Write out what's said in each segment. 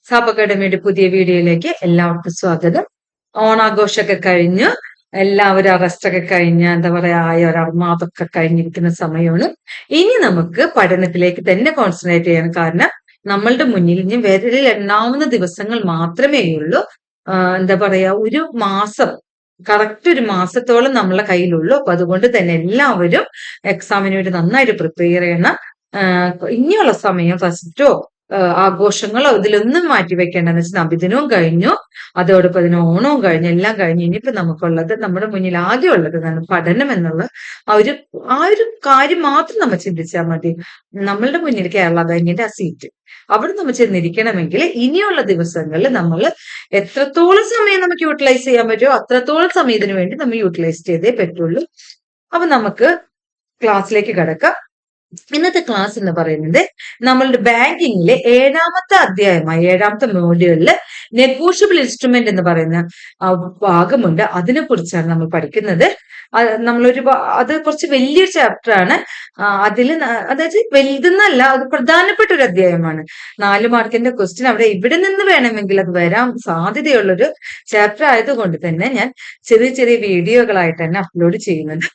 സാബ് അക്കാഡമിയുടെ പുതിയ വീഡിയോയിലേക്ക് എല്ലാവർക്കും സ്വാഗതം. ഓണാഘോഷമൊക്കെ കഴിഞ്ഞ് എല്ലാവരും അറസ്റ്റൊക്കെ കഴിഞ്ഞ് എന്താ പറയാ അതൊക്കെ കഴിഞ്ഞിരിക്കുന്ന സമയമാണ്. ഇനി നമുക്ക് പഠനത്തിലേക്ക് തന്നെ കോൺസെൻട്രേറ്റ് ചെയ്യണം. കാരണം നമ്മളുടെ മുന്നിൽ ഇനി വിരലിൽ എണ്ണാവുന്ന ദിവസങ്ങൾ മാത്രമേ ഉള്ളൂ. എന്താ പറയാ ഒരു മാസം, കറക്റ്റ് ഒരു മാസത്തോളം നമ്മളെ കയ്യിലുള്ളൂ. അപ്പൊ അതുകൊണ്ട് തന്നെ എല്ലാവരും എക്സാമിന് വേണ്ടി നന്നായിട്ട് പ്രിപ്പയർ ചെയ്യണം. ഇനിയുള്ള സമയം ഫസ്റ്റോ ആഘോഷങ്ങളോ ഇതിലൊന്നും മാറ്റി വെക്കേണ്ടെന്ന് വെച്ചാൽ നബിദിനവും കഴിഞ്ഞു, അതോടൊപ്പം അതിന് ഓണവും കഴിഞ്ഞു, എല്ലാം കഴിഞ്ഞു. ഇനിയിപ്പോ നമുക്കുള്ളത്, നമ്മുടെ മുന്നിൽ ആകെ ഉള്ളത് പഠനം എന്നുള്ള ആ ഒരു കാര്യം മാത്രം നമ്മൾ ചിന്തിച്ചാൽ മതി. നമ്മളുടെ മുന്നിൽ കേരള ബാങ്കിന്റെ ആ സീറ്റ്, അവിടെ നമ്മൾ ചെന്നിരിക്കണമെങ്കിൽ ഇനിയുള്ള ദിവസങ്ങളിൽ നമ്മൾ എത്രത്തോളം സമയം നമുക്ക് യൂട്ടിലൈസ് ചെയ്യാൻ പറ്റുമോ അത്രത്തോളം സമയത്തിന് വേണ്ടി നമ്മൾ യൂട്ടിലൈസ് ചെയ്തേ പറ്റുള്ളൂ. അപ്പൊ നമുക്ക് ക്ലാസ്സിലേക്ക് കിടക്കാം. ഇന്നത്തെ ക്ലാസ് എന്ന് പറയുന്നത് നമ്മളുടെ ബാങ്കിങ്ങിലെ 7ാമത്തെ അധ്യായമായ 7ാമത്തെ മോഡ്യൂളില് നെഗോഷ്യബിൾ ഇൻസ്ട്രുമെന്റ് എന്ന് പറയുന്ന ഭാഗമുണ്ട്. അതിനെ കുറിച്ചാണ് നമ്മൾ പഠിക്കുന്നത്. അത് കുറച്ച് വലിയൊരു ചാപ്റ്റർ ആണ്. അതായത് വലുതെന്നല്ല, അത് പ്രധാനപ്പെട്ട ഒരു അധ്യായമാണ്. 4 മാർക്കിന്റെ ക്വസ്റ്റ്യൻ അവിടെ ഇവിടെ നിന്ന് വേണമെങ്കിൽ അത് വരാൻ സാധ്യതയുള്ളൊരു ചാപ്റ്റർ ആയതുകൊണ്ട് തന്നെ ഞാൻ ചെറിയ ചെറിയ വീഡിയോകളായിട്ട് തന്നെ അപ്ലോഡ് ചെയ്യുന്നുണ്ട്.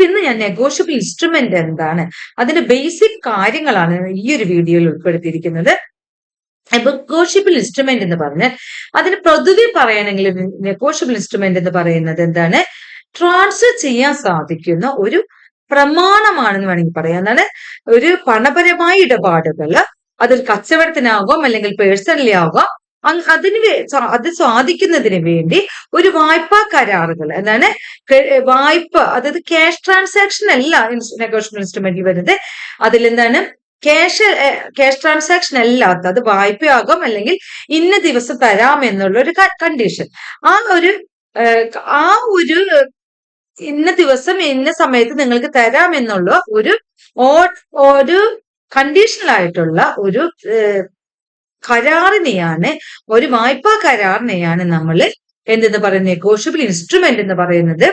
ഇന്ന് ഞാൻ നെഗോഷ്യബിൾ ഇൻസ്ട്രുമെന്റ് എന്താണ്, അതിന്റെ ബേസിക് കാര്യങ്ങളാണ് ഈ ഒരു വീഡിയോയിൽ ഉൾപ്പെടുത്തിയിരിക്കുന്നത്. നെഗോഷ്യബിൾ ഇൻസ്ട്രുമെന്റ് എന്ന് പറഞ്ഞാൽ അതിന് പൊതുവെ പറയണമെങ്കിൽ നെഗോഷ്യബിൾ ഇൻസ്ട്രുമെന്റ് എന്ന് പറയുന്നത് എന്താണ്, ട്രാൻസ്ഫർ ചെയ്യാൻ സാധിക്കുന്ന ഒരു പ്രമാണമാണെന്ന് വേണമെങ്കിൽ പറയാം. എന്താണ്, ഒരു പണപരമായ ഇടപാടുകൾ, അതൊരു കച്ചവടത്തിനാകാം അല്ലെങ്കിൽ പേഴ്സണലി ആകാം, അത് സാധിക്കുന്നതിന് വേണ്ടി ഒരു വായ്പാ കരാറുകൾ, എന്താണ് വായ്പ, അതായത് ക്യാഷ് ട്രാൻസാക്ഷൻ അല്ല നെഗോഷ്യബിൾ ഇൻസ്ട്രുമെന്റിൽ വരുന്നത്. അതിലെന്താണ് ക്യാഷ് ട്രാൻസാക്ഷൻ അല്ലാത്ത, അത് വായ്പയാകാം അല്ലെങ്കിൽ ഇന്ന ദിവസം തരാം എന്നുള്ള ഒരു കണ്ടീഷൻ, ആ ഒരു ഇന്ന ദിവസം ഇന്ന സമയത്ത് നിങ്ങൾക്ക് തരാം എന്നുള്ള ഒരു കണ്ടീഷണലായിട്ടുള്ള ഒരു കരാറിനെയാണ്, ഒരു വായ്പാ കരാറിനെയാണ് നമ്മൾ എന്തെന്ന് പറയുന്നത്, നെഗോഷ്യബിൾ ഇൻസ്ട്രുമെന്റ് എന്ന് പറയുന്നത്.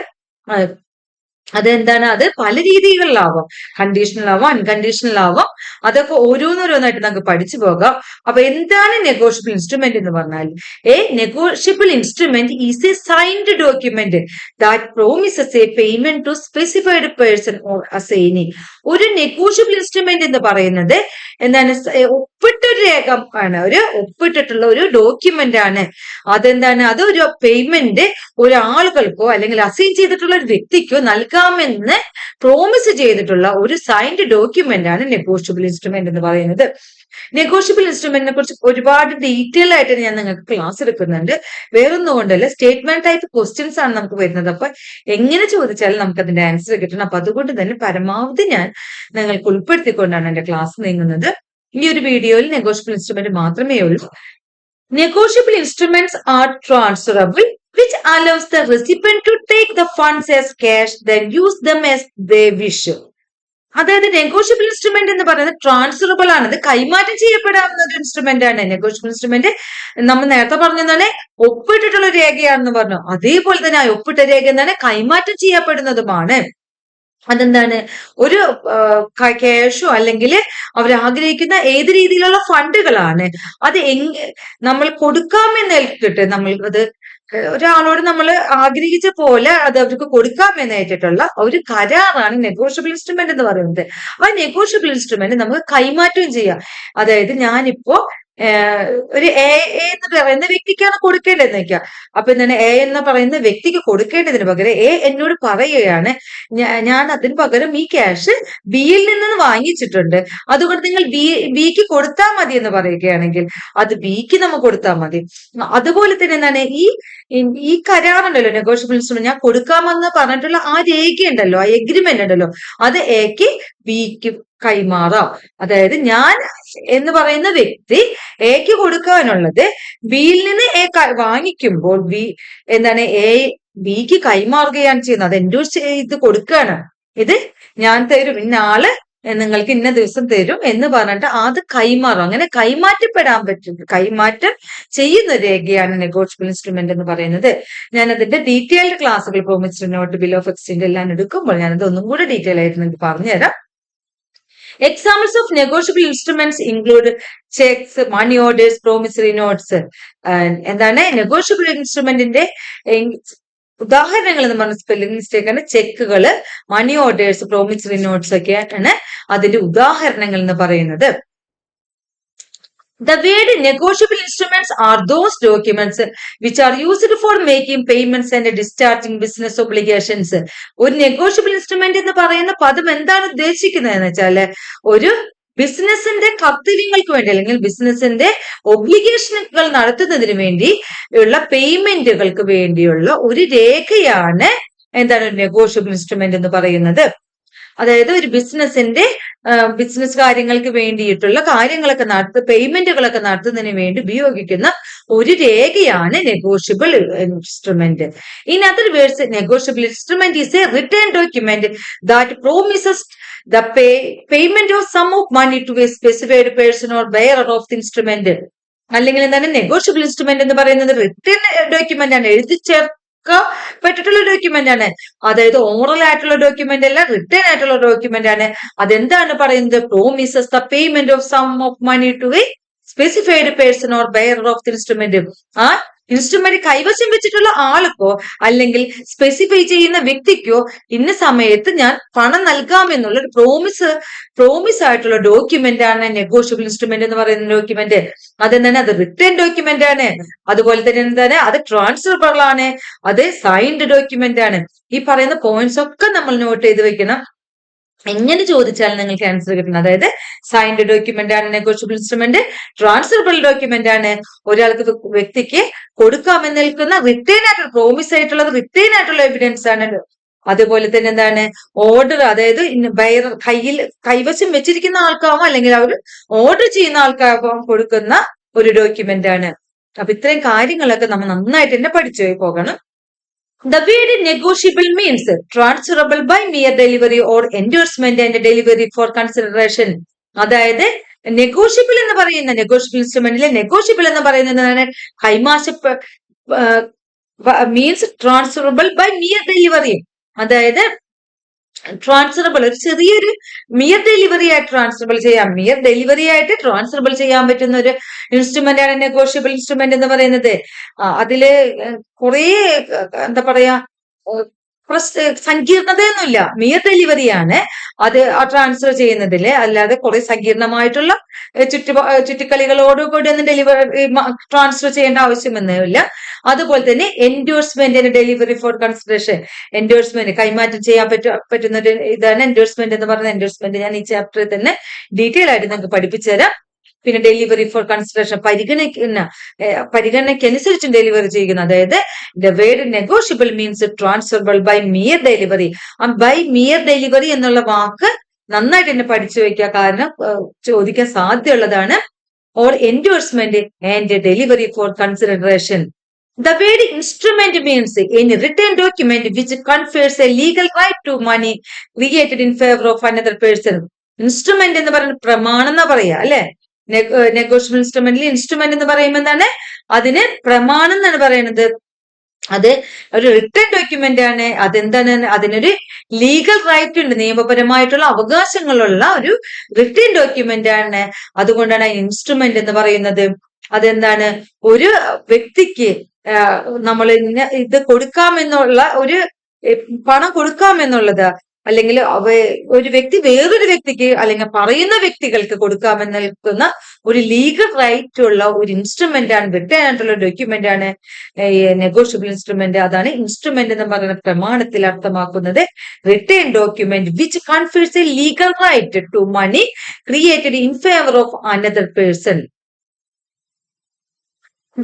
അതെന്താണ്, അത് പല രീതികളിലാവാം, കണ്ടീഷണൽ ആവാം, അൺകണ്ടീഷണൽ ആവാം. അതൊക്കെ ഓരോന്നോരോന്നായിട്ട് നമുക്ക് പഠിച്ചു പോകാം. അപ്പൊ എന്താണ് നെഗോഷ്യബിൾ ഇൻസ്ട്രുമെന്റ് എന്ന് പറഞ്ഞാൽ, negotiable instrument is a signed document that promises a payment to specified person or assignee. ഒരു നെഗോഷ്യബിൾ ഇൻസ്ട്രുമെന്റ് എന്ന് പറയുന്നത് എന്താണ്, ഒപ്പിട്ടൊരു രേഖ ആണ്, ഒരു ഒപ്പിട്ടിട്ടുള്ള ഒരു ഡോക്യുമെന്റ് ആണ്. അതെന്താണ്, അത് ഒരു പേയ്മെന്റ് ഒരാളുകൾക്കോ അല്ലെങ്കിൽ അസൈൻ ചെയ്തിട്ടുള്ള ഒരു വ്യക്തിക്കോ നൽകാമെന്ന് പ്രോമിസ് ചെയ്തിട്ടുള്ള ഒരു സൈൻഡ് ഡോക്യുമെന്റ് ആണ് നെഗോഷ്യബിൾ ഇൻസ്ട്രുമെന്റ് എന്ന് പറയുന്നത്. നെഗോഷ്യബിൾ ഇൻസ്ട്രുമെന്റിനെ കുറിച്ച് ഒരുപാട് ഡീറ്റെയിൽ ആയിട്ട് ഞാൻ നിങ്ങൾക്ക് ക്ലാസ് എടുക്കുന്നുണ്ട്. വേറൊന്നും കൊണ്ടല്ല, സ്റ്റേറ്റ്മെന്റ് ടൈപ്പ് ക്വസ്റ്റ്യൻസ് ആണ് നമുക്ക് വരുന്നത്. അപ്പൊ എങ്ങനെ ചോദിച്ചാലും നമുക്ക് അതിന്റെ ആൻസർ കിട്ടണം. അപ്പൊ അതുകൊണ്ട് തന്നെ പരമാവധി ഞാൻ നിങ്ങൾക്ക് ഉൾപ്പെടുത്തിക്കൊണ്ടാണ് എന്റെ ക്ലാസ് നീങ്ങുന്നത്. ഈ ഒരു വീഡിയോയിൽ നെഗോഷ്യബിൾ ഇൻസ്ട്രുമെന്റ് മാത്രമേ ഉള്ളൂ. Negotiable instruments are transferable which allows the recipient to take the funds as cash then use them as they wish. അതായത് നെഗോഷ്യബിൾ ഇൻസ്ട്രുമെന്റ് എന്ന് പറയുന്നത് ട്രാൻസ്ഫറബിൾ ആണ്, അത് കൈമാറ്റം ചെയ്യപ്പെടാവുന്ന ഒരു ഇൻസ്ട്രുമെന്റ് ആണ്. നെഗോഷ്യബിൾ ഇൻസ്ട്രുമെന്റ് നമ്മൾ നേരത്തെ പറഞ്ഞതാണ് ഒപ്പിട്ടിട്ടുള്ള രേഖയാണെന്ന് പറഞ്ഞു. അതേപോലെ തന്നെ ആ ഒപ്പിട്ട രേഖ എന്താണ്, കൈമാറ്റം ചെയ്യപ്പെടുന്നതുമാണ്. അതെന്താണ്, ഒരു ക്യാഷോ അല്ലെങ്കിൽ അവർ ആഗ്രഹിക്കുന്ന ഏത് രീതിയിലുള്ള ഫണ്ടുകളാണ് അത് നമ്മൾ കൊടുക്കാമെന്നേറ്റിട്ട്, നമ്മൾ അത് ഒരാളോട് നമ്മൾ ആഗ്രഹിച്ച പോലെ അത് അവർക്ക് കൊടുക്കാമെന്നേറ്റിട്ടുള്ള ഒരു കരാറാണ് നെഗോഷ്യബിൾ ഇൻസ്ട്രുമെന്റ് എന്ന് പറയുന്നത്. ആ നെഗോഷ്യബിൾ ഇൻസ്ട്രുമെന്റ് നമുക്ക് കൈമാറ്റവും ചെയ്യാം. അതായത് ഞാനിപ്പോ ഒരു എ എന്ന് പറയുന്ന വ്യക്തിക്കാണ് കൊടുക്കേണ്ടതെന്ന് വെക്കുക. അപ്പൊ എന്താണ്, എ എന്ന് പറയുന്ന വ്യക്തിക്ക് കൊടുക്കേണ്ടതിന് പകരം എ എന്നോട് പറയുകയാണ്, ഞാൻ അതിന് പകരം ഈ ക്യാഷ് ബിയിൽ നിന്ന് വാങ്ങിച്ചിട്ടുണ്ട്, അതുകൊണ്ട് നിങ്ങൾ ബിക്ക് കൊടുത്താൽ മതി എന്ന് പറയുകയാണെങ്കിൽ അത് ബിക്ക് നമ്മൾ കൊടുത്താൽ മതി. അതുപോലെ തന്നെ എന്താണ്, ഈ കരാറുണ്ടല്ലോ നെഗോഷ്യബിൾ ഇൻസ്ട്രുമെന്റ്, ഞാൻ കൊടുക്കാമെന്ന് പറഞ്ഞിട്ടുള്ള ആ രേഖയുണ്ടല്ലോ, ആ എഗ്രിമെന്റ് ഉണ്ടല്ലോ, അത് എക്ക് ബിക്ക് കൈമാറാം. അതായത് ഞാൻ എന്ന് പറയുന്ന വ്യക്തി എക്ക് കൊടുക്കാനുള്ളത് ബിയിൽ നിന്ന് എ വാങ്ങിക്കുമ്പോൾ ബി എന്താണ്, എ ബിക്ക് കൈമാറുകയാണ് ചെയ്യുന്നത്. അത് എൻഡോഴ്സ് ചെയ്ത് കൊടുക്കുകയാണ്, ഇത് ഞാൻ തരും, ഇന്ന ആള് നിങ്ങൾക്ക് ഇന്ന ദിവസം തരും എന്ന് പറഞ്ഞിട്ട് അത് കൈമാറും. അങ്ങനെ കൈമാറ്റപ്പെടാൻ പറ്റും, കൈമാറ്റം ചെയ്യുന്ന രേഖയാണ് നെഗോഷ്യബിൾ ഇൻസ്ട്രുമെന്റ് എന്ന് പറയുന്നത്. ഞാൻ അതിന്റെ ഡീറ്റെയിൽഡ് ക്ലാസ്സുകൾ promissory note, bill of exchange എല്ലാം എടുക്കുമ്പോൾ ഞാനത് ഒന്നും കൂടെ ഡീറ്റെയിൽ ആയിട്ട് നിങ്ങൾക്ക് പറഞ്ഞുതരാം. Examples of negotiable instruments include cheques, money orders, promissory notes. എന്താണ് നെഗോഷ്യബിൾ ഇൻസ്ട്രുമെന്റിന്റെ ഉദാഹരണങ്ങൾ എന്ന് പറഞ്ഞ സ്പെല്ലിംഗ് മിസ്റ്റേക്ക് ആണ്. ചെക്കുകള്, മണി ഓർഡേഴ്സ്, പ്രോമിസറി നോട്ട്സ് ഒക്കെയാണ് അതിന്റെ ഉദാഹരണങ്ങൾ എന്ന് പറയുന്നത്. The word negotiable instruments are those documents which are used for making payments and discharging business obligations. ഒരു നെഗോഷ്യബിൾ ഇൻസ്ട്രുമെന്റ് എന്ന് പറയുന്ന പദം എന്താണ് ഉദ്ദേശിക്കുന്നത് എന്ന് വെച്ചാല് ഒരു ബിസിനസിന്റെ കർത്തവ്യങ്ങൾക്ക് വേണ്ടി അല്ലെങ്കിൽ ബിസിനസിന്റെ ഒബ്ലിഗേഷനുകൾ നടത്തുന്നതിന് വേണ്ടി ഉള്ള പേയ്മെന്റുകൾക്ക് വേണ്ടിയുള്ള ഒരു രേഖയാണ് എന്താണ് നെഗോഷ്യബിൾ ഇൻസ്ട്രുമെന്റ് എന്ന് പറയുന്നത്. അതായത് ഒരു ബിസിനസ് കാര്യങ്ങൾക്ക് വേണ്ടിയിട്ടുള്ള കാര്യങ്ങളൊക്കെ പേയ്മെന്റുകളൊക്കെ നടത്തുന്നതിന് വേണ്ടി ഉപയോഗിക്കുന്ന ഒരു രേഖയാണ് negotiable instrument. In other words, negotiable instrument is a written document that promises the payment of sum of money to a specified person or bearer of the instrument. അല്ലെങ്കിൽ എന്താണ് നെഗോഷ്യബിൾ ഇൻസ്ട്രുമെന്റ് എന്ന് പറയുന്നത് റിട്ടേൺ ഡോക്യുമെന്റ് ആണ്, എഴുതി പറ്റിട്ടുള്ള document ആണ്. അതായത് oral ആയിട്ടുള്ള document അല്ല, റിട്ടേൺ ആയിട്ടുള്ള ഡോക്യുമെന്റ് ആണ്. അതെന്താണ് പറയുന്നത്? Promises the payment of sum of money to a specified person or bearer of the instrument. ആ ഇൻസ്ട്രുമെന്റ് കൈവശം വെച്ചിട്ടുള്ള ആൾക്കോ അല്ലെങ്കിൽ സ്പെസിഫൈ ചെയ്യുന്ന വ്യക്തിക്കോ ഇന്ന സമയത്ത് ഞാൻ പണം നൽകാമെന്നുള്ള ഒരു പ്രോമിസ് ആയിട്ടുള്ള ഡോക്യുമെന്റ് ആണ് നെഗോഷ്യബിൾ ഇൻസ്ട്രുമെന്റ് എന്ന് പറയുന്ന ഡോക്യുമെന്റ്. അതെന്താണ്? അത് റിട്ടേൺ ഡോക്യുമെന്റ് ആണ്. അതുപോലെ തന്നെ എന്താണ്? അത് ട്രാൻസ്ഫറബിൾ ആണ്. അത് സൈൻഡ് ഡോക്യുമെന്റ് ആണ്. ഈ പറയുന്ന പോയിന്റ്സ് ഒക്കെ നമ്മൾ നോട്ട് ചെയ്ത് വെക്കണം. എങ്ങനെ ചോദിച്ചാലും നിങ്ങൾക്ക് ആൻസർ കിട്ടണം. അതായത് സൈൻഡ് ഡോക്യുമെന്റ് ആണ് നെഗോഷ്യബിൾ ഇൻസ്ട്രുമെന്റ്, ട്രാൻസ്ഫറബിൾ ഡോക്യുമെന്റ് ആണ് വ്യക്തിക്ക് കൊടുക്കാമെന്ന് നിൽക്കുന്ന റിട്ടേൺ ആയിട്ടുള്ള പ്രോമിസ് ആയിട്ടുള്ളത് റിട്ടേൺ ആയിട്ടുള്ള എവിഡൻസ് ആണ്. അതുപോലെ തന്നെ എന്താണ്? ഓർഡർ, അതായത് ബയർ കൈവശം വെച്ചിരിക്കുന്ന ആൾക്കാവും അല്ലെങ്കിൽ അവർ ഓർഡർ ചെയ്യുന്ന ആൾക്കാവും കൊടുക്കുന്ന ഒരു ഡോക്യുമെന്റ് ആണ്. അപ്പൊ ഇത്രയും കാര്യങ്ങളൊക്കെ നമ്മൾ നന്നായിട്ട് തന്നെ പഠിച്ചു പോകണം. The word negotiable means transferable by mere delivery or endorsement and delivery for consideration. അതായത് നെഗോഷ്യബിൾ എന്ന് പറയുന്ന നെഗോഷ്യബിൾ ഇൻസ്ട്രുമെന്റിലെ നെഗോഷ്യബിൾ എന്ന് പറയുന്നതാണ് means transferable by mere delivery. അതായത് ട്രാൻസ്ഫറബിൾ ഒരു ചെറിയൊരു മിയർ ഡെലിവറി ആയിട്ട് ട്രാൻസ്ഫറബിൾ ചെയ്യാൻ പറ്റുന്ന ഒരു ഇൻസ്ട്രുമെന്റ് ആണ് നെഗോഷ്യബിൾ ഇൻസ്ട്രുമെന്റ് എന്ന് പറയുന്നത്. അതില് കുറെ എന്താ പറയാ സങ്കീർണതയൊന്നുമില്ല. മിയർ ഡെലിവറിയാണ് അത് ട്രാൻസ്ഫർ ചെയ്യുന്നതില്, അല്ലാതെ കുറെ സങ്കീർണമായിട്ടുള്ള ചുറ്റിക്കളികളോടുകൂടി ഒന്നും ട്രാൻസ്ഫർ ചെയ്യേണ്ട ആവശ്യമൊന്നുമില്ല. അതുപോലെ തന്നെ endorsement delivery for consideration. Endorsement കൈമാറ്റം ചെയ്യാൻ പറ്റുന്ന ഒരു ഇതാണ് എൻഡോഴ്സ്മെന്റ് എന്ന് പറയുന്നത്. എൻഡോഴ്സ്മെന്റ് ഞാൻ ഈ ചാപ്റ്ററിൽ തന്നെ ഡീറ്റെയിൽ ആയിട്ട് നിങ്ങൾക്ക് പഠിപ്പിച്ചു തരാം. പിന്നെ ഡെലിവറി ഫോർ കൺസിഡറേഷൻ, പരിഗണനയ്ക്കനുസരിച്ചും ഡെലിവറി ചെയ്യുന്നു. അതായത് the word negotiable means transferable by mere delivery. By mere delivery എന്നുള്ള വാക്ക് നന്നായിട്ട് തന്നെ പഠിച്ചു വെക്കുക, കാരണം ചോദിക്കാൻ സാധ്യതയുള്ളതാണ്. Or endorsement and delivery for consideration. The word instrument means any written document which confers a legal right to money created in favor of another person. Instrument എന്ന് പറയുന്നത് പ്രമാണം എന്നാ പറയാ അല്ലെ. നെഗോഷ്യബിൾ ഇൻസ്ട്രുമെന്റിൽ ഇൻസ്ട്രുമെന്റ് എന്ന് പറയുമ്പോൾ എന്താണ്? അതിന് പ്രമാണം എന്നാണ് പറയുന്നത്. അത് ഒരു റിട്ടേൺ ഡോക്യുമെന്റ് ആണ്. അതെന്താണ്? അതിനൊരു ലീഗൽ റൈറ്റ് ഉണ്ട്, നിയമപരമായിട്ടുള്ള അവകാശങ്ങളുള്ള ഒരു റിട്ടേൺ ഡോക്യുമെന്റ് ആണ്. അതുകൊണ്ടാണ് ഇൻസ്ട്രുമെന്റ് എന്ന് പറയുന്നത്. അതെന്താണ്? ഒരു വ്യക്തിക്ക് നമ്മൾ ഇത് കൊടുക്കാമെന്നുള്ള ഒരു പണം കൊടുക്കാമെന്നുള്ളത്, അല്ലെങ്കിൽ ഒരു വ്യക്തി വേറൊരു വ്യക്തിക്ക് അല്ലെങ്കിൽ പറയുന്ന വ്യക്തികൾക്ക് കൊടുക്കാമെന്ന് നിൽക്കുന്ന ഒരു ലീഗൽ റൈറ്റ് ഉള്ള ഒരു ഇൻസ്ട്രുമെന്റ് ആണ്, റിട്ടേൺ ആയിട്ടുള്ള ഡോക്യുമെന്റ് ആണ് നെഗോഷ്യബിൾ ഇൻസ്ട്രുമെന്റ്. അതാണ് ഇൻസ്ട്രുമെന്റ് എന്ന് പറയുന്ന പ്രമാണത്തിൽ അർത്ഥമാക്കുന്നത്. Written document which confers a legal right to money created in favour of another person.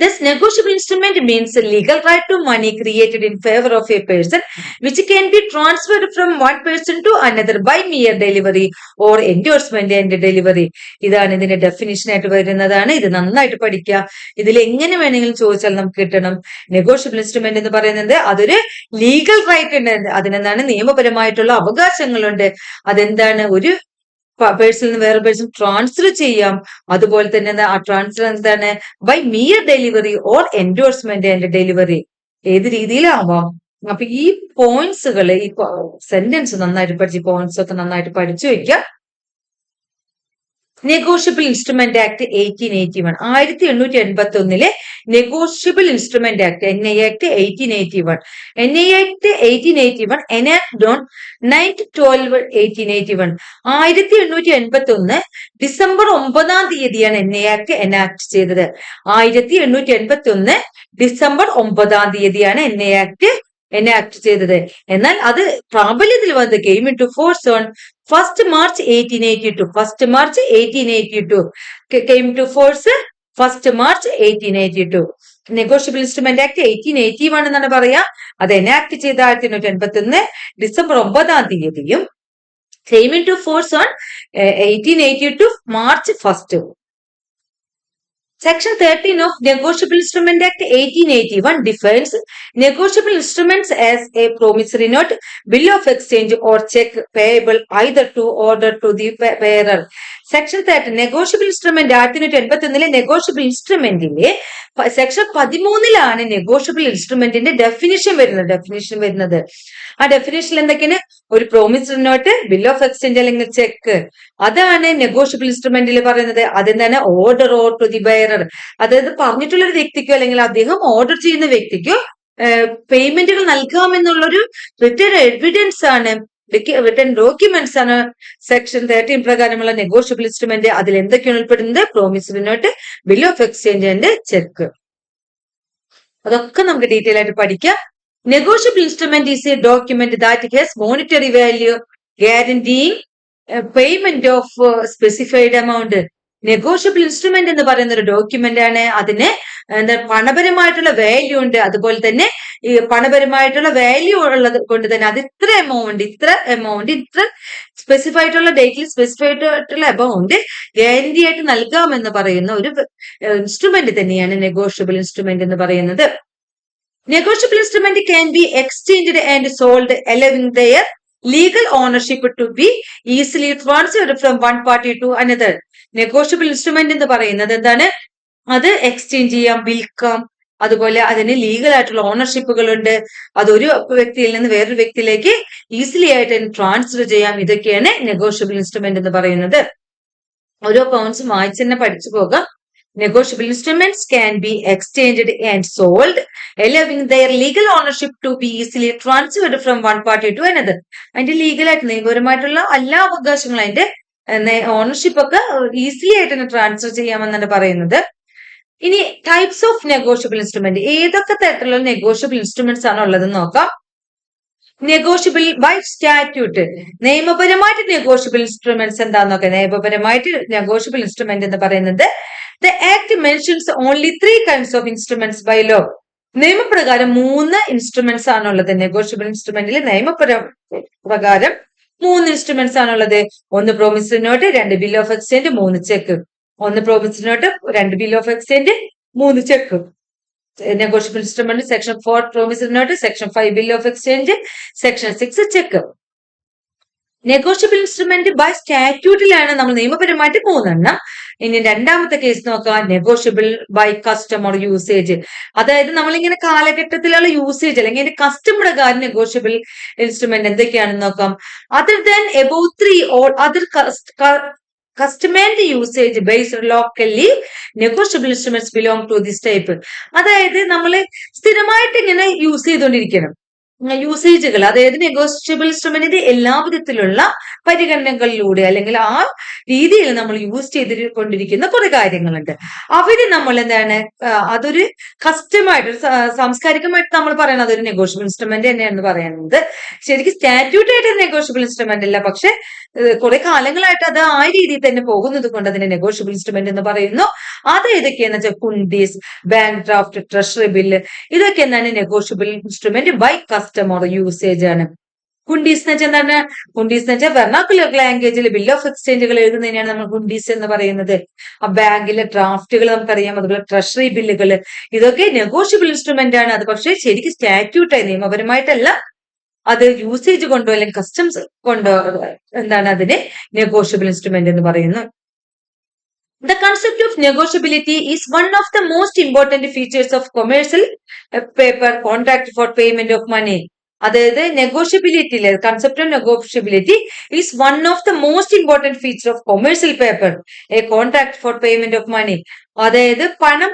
This negotiable instrument means a legal right to money created in favor of a person which can be transferred from one person to another by mere delivery or endorsement and delivery. ഇതാണ് ഇതിന്റെ definition ആയിട്ട് വരുന്നതാണ്. ഇത് നന്നായിട്ട് പഠിക്കുക. ഇതിൽ എങ്ങനെ വേണമെങ്കിലും ചോദിച്ചാൽ നമുക്ക് കിട്ടണം. നെഗോഷ്യബിൾ ഇൻസ്ട്രുമെന്റ് എന്ന് പറയുന്നത് അതൊരു ലീഗൽ റൈറ്റ് ഉണ്ട്, അതിനെന്താണ് നിയമപരമായിട്ടുള്ള അവകാശങ്ങളുണ്ട്. അതെന്താണ്? ഒരു പേഴ്സണിൽ നിന്ന് വേറെ പേഴ്സൺ ട്രാൻസ്ഫർ ചെയ്യാം. അതുപോലെ തന്നെ ആ ട്രാൻസ്ഫർ എന്താണ്? By mere delivery or endorsement and delivery. ഏത് രീതിയിലാവാം. അപ്പൊ ഈ പോയിന്റ്സുകൾ, ഈ സെന്റൻസ് നന്നായിട്ട് പോയിന്റ്സ് ഒക്കെ നന്നായിട്ട് പഠിച്ചു വെക്കുക. Negotiable instrument act 1881 1881 negotiable instrument act NI act 1881 NI act 1881 enacted on 9/12/1881 1881 December 9 തീയതിയാണ് NI ആക്ട് എനാക്ട് ചെയ്തത്. 1881 ഡിസംബർ 9 തീയതിയാണ് NI ആക്ട് എനാക്ട് ചെയ്തത്. എന്നാൽ അത് പ്രാബല്യത്തിൽ വന്നത് came into force on 1st March 1882. 1st March 1882 came to force 1st March 1882. Negotiable instrument act 1881 എന്നാണ് പറയാ. അത് എനാക്ട് ചെയ്ത 1881 ഡിസംബർ 9 തീയതിയും came into force on 1882 March 1st. Section 13 of Negotiable Instrument Act 1881 defines negotiable instruments as a promissory note, bill of exchange or check payable either to order to the bearer. Section 13 negotiable instrument 1881 negotiable ഇൻസ്ട്രുമെന്റിന്റെ section 13 negotiable ഇൻസ്ട്രുമെന്റിന്റെ definition വരുന്നത്. ആ ഡെഫിനേഷനിൽ എന്തൊക്കെയാണ്? ഒരു promissory note, bill of exchange അല്ലെങ്കിൽ cheque, അതാണ് negotiable ഇൻസ്ട്രുമെന്റിൽ പറയുന്നത്. അതെന്താണ്? Order or to the bearer, അതായത് പറഞ്ഞിട്ടുള്ള ഒരു വ്യക്തിക്കോ അല്ലെങ്കിൽ അദ്ദേഹം ഓർഡർ ചെയ്യുന്ന വ്യക്തിക്കോ പേയ്മെന്റുകൾ നൽകാമെന്നുള്ളൊരു റിട്ടേൺ എവിഡൻസ് ആണ്, റിട്ടേൺ ഡോക്യുമെന്റ്സ് ആണ് സെക്ഷൻ 13 പ്രകാരമുള്ള നെഗോഷ്യബിൾ ഇൻസ്ട്രുമെന്റ്. അതിൽ എന്തൊക്കെയാണ് ഉൾപ്പെടുന്നത്? Promissory note, bill of exchange and cheque. അതൊക്കെ നമുക്ക് ഡീറ്റെയിൽ ആയിട്ട് പഠിക്കാം. Negotiable instrument is a document that has monetary value guaranteeing payment of specified amount. Negotiable instrument എന്ന് പറയുന്ന ഒരു ഡോക്യുമെന്റ് ആണ്. അതിന് പണപരമായിട്ടുള്ള വാല്യൂ ഉണ്ട്. അതുപോലെ തന്നെ ഈ പണപരമായിട്ടുള്ള വാല്യൂ ഉള്ളത് കൊണ്ട് തന്നെ അത് ഇത്ര എമൗണ്ട് ഇത്ര സ്പെസിഫൈ ആയിട്ടുള്ള ഡേറ്റിൽ സ്പെസിഫൈഡ് ആയിട്ടുള്ള എമൗണ്ട് ഗ്യാരണ്ടി ആയിട്ട് നൽകാമെന്ന് പറയുന്ന ഒരു ഇൻസ്ട്രുമെന്റ് തന്നെയാണ് നെഗോഷ്യബിൾ ഇൻസ്ട്രുമെന്റ് എന്ന് പറയുന്നത്. Negotiable instrument can be exchanged and sold, allowing their legal ownership to be easily transferred from one party to another. Negotiable instrument എന്ന് പറയുന്നത് എന്താണ്? അത് എക്സ്ചേഞ്ച് ചെയ്യാം, വിൽക്കാം, അതുപോലെ അതിന് ലീഗൽ ആയിട്ടുള്ള ഓണർഷിപ്പുകളുണ്ട്. അതൊരു വ്യക്തിയിൽ നിന്ന് വേറൊരു വ്യക്തിയിലേക്ക് ഈസിലി ആയിട്ട് ട്രാൻസ്ഫർ ചെയ്യാം. ഇതൊക്കെയാണ് നെഗോഷ്യബിൾ ഇൻസ്ട്രുമെന്റ് എന്ന് പറയുന്നത്. ഓരോ പോയിന്റ്സും വായിച്ച് തന്നെ പഠിച്ചു പോകാം. Negotiable instruments can be exchanged and sold, allowing their legal ownership to be easily transferred from one party to another. അതിന്റെ ലീഗലായിട്ട് നിയമപരമായിട്ടുള്ള എല്ലാ അവകാശങ്ങളും അതിന്റെ ഓണർഷിപ്പ് ഒക്കെ ഈസിലി ആയിട്ട് തന്നെ ട്രാൻസ്ഫർ ചെയ്യാമെന്നാണ് പറയുന്നത്. ഇനി ടൈപ്സ് ഓഫ് നെഗോഷ്യബിൾ ഇൻസ്ട്രുമെന്റ്, ഏതൊക്കെ തരത്തിലുള്ള നെഗോഷ്യബിൾ ഇൻസ്ട്രുമെന്റ്സ് ആണ് ഉള്ളതെന്ന് നോക്കാം. നെഗോഷ്യബിൾ ബൈ സ്റ്റാറ്റ്യൂട്ട്, നിയമപരമായിട്ട് നെഗോഷ്യബിൾ ഇൻസ്ട്രുമെന്റ്സ് എന്താന്ന് നോക്കാം. നിയമപരമായിട്ട് നെഗോഷ്യബിൾ ഇൻസ്ട്രുമെന്റ് എന്ന് പറയുന്നത് The Act mentions only 3 kinds of instruments by law. നിയമപ്രകാരം 3 ഇൻസ്ട്രുമെന്റ്സ് ആണുള്ളത്. നെഗോഷ്യബിൾ ഇൻസ്ട്രുമെന്റിൽ നിയമപ്രകാരം 3 ഇൻസ്ട്രുമെന്റ്സ് ആണുള്ളത്. 1 promissory note, 2 bill of exchange, 3 cheque. 1 promissory note, 2 bill of exchange, 3 cheque. Negotiable instrument section 4 promissory note, section 5 bill of exchange, section 6 cheque. Negotiable instrument by സ്റ്റാറ്റ്യൂട്ടിലാണ് നമ്മൾ നിയമപരമായിട്ട് 3 എണ്ണം. ഇനി രണ്ടാമത്തെ കേസ് നോക്കാം, നെഗോഷ്യബിൾ ബൈ കസ്റ്റമർ യൂസേജ്. അതായത് നമ്മളിങ്ങനെ കാലഘട്ടത്തിലുള്ള usage അല്ലെങ്കിൽ അതിന്റെ കസ്റ്റം പ്രകാരം നെഗോഷ്യബിൾ ഇൻസ്ട്രുമെന്റ് എന്തൊക്കെയാണെന്ന് നോക്കാം. Other than above 3 or other customers usage based locally negotiable instruments belong to this type. അതായത് നമ്മൾ സ്ഥിരമായിട്ട് ഇങ്ങനെ യൂസ് ചെയ്തുകൊണ്ടിരിക്കണം യൂസേജുകൾ, അതായത് നെഗോഷ്യബിൾ ഇൻസ്ട്രുമെന്റിന്റെ എല്ലാ വിധത്തിലുള്ള പരിഗണനകളിലൂടെ അല്ലെങ്കിൽ ആ രീതിയിൽ നമ്മൾ യൂസ് ചെയ്തുകൊണ്ടിരിക്കുന്ന കുറെ കാര്യങ്ങളുണ്ട്. അവര് നമ്മൾ എന്താണ് അതൊരു കസ്റ്റമായിട്ട് സാംസ്കാരികമായിട്ട് നമ്മൾ പറയുന്നത് അതൊരു നെഗോഷ്യബിൾ ഇൻസ്ട്രുമെന്റ് തന്നെയാണെന്ന് പറയുന്നത്. ശരിക്കും സ്റ്റാറ്റ്യൂട്ടായിട്ട് നെഗോഷ്യബിൾ ഇൻസ്ട്രുമെന്റ് അല്ല, പക്ഷെ കുറെ കാലങ്ങളായിട്ട് അത് ആ രീതിയിൽ തന്നെ പോകുന്നത് കൊണ്ട് അതിനെ നെഗോഷ്യബിൾ ഇൻസ്ട്രുമെന്റ് എന്ന് പറയുന്നു. അത് ഏതൊക്കെയാന്ന് വെച്ചാൽ hundis, bank draft, treasury bill, ഇതൊക്കെ എന്താണ് negotiable instrument by customer usage ആണ്. കുണ്ടീസ് എന്ന് വെച്ചാൽ എന്താണ്? കുണ്ടീസ് എന്ന് വെച്ചാൽ വെർണാക്കുലർ ലാംഗ്വേജിൽ ബിൽ ഓഫ് എക്സ്ചേഞ്ചുകൾ എഴുതുന്നതിനാണ് നമ്മൾ കുണ്ടീസ് എന്ന് പറയുന്നത്. ആ ബാങ്കിലെ ഡ്രാഫ്റ്റുകൾ നമുക്കറിയാം, അതുപോലെ ട്രഷറി ബില്ലുകൾ, ഇതൊക്കെ നെഗോഷ്യബിൾ ഇൻസ്ട്രുമെന്റ് ആണ്. അത് പക്ഷേ ശരിക്കും സ്റ്റാറ്റ്യൂട്ടായി നിയമപരമായിട്ടല്ല, അത് യൂസേജ് കൊണ്ടോ അല്ലെങ്കിൽ കസ്റ്റംസ് കൊണ്ടോ എന്താണ് അതിനെ നെഗോഷ്യബിൾ ഇൻസ്ട്രുമെന്റ് എന്ന് പറയുന്നു. The concept of negotiability is one of the most important features of commercial paper contract for payment of money. അതായത് നെഗോഷ്യബിലിറ്റിയിലെ concept of negotiability is one of the most important feature of commercial paper, a contract for payment of money. അതായത് പണം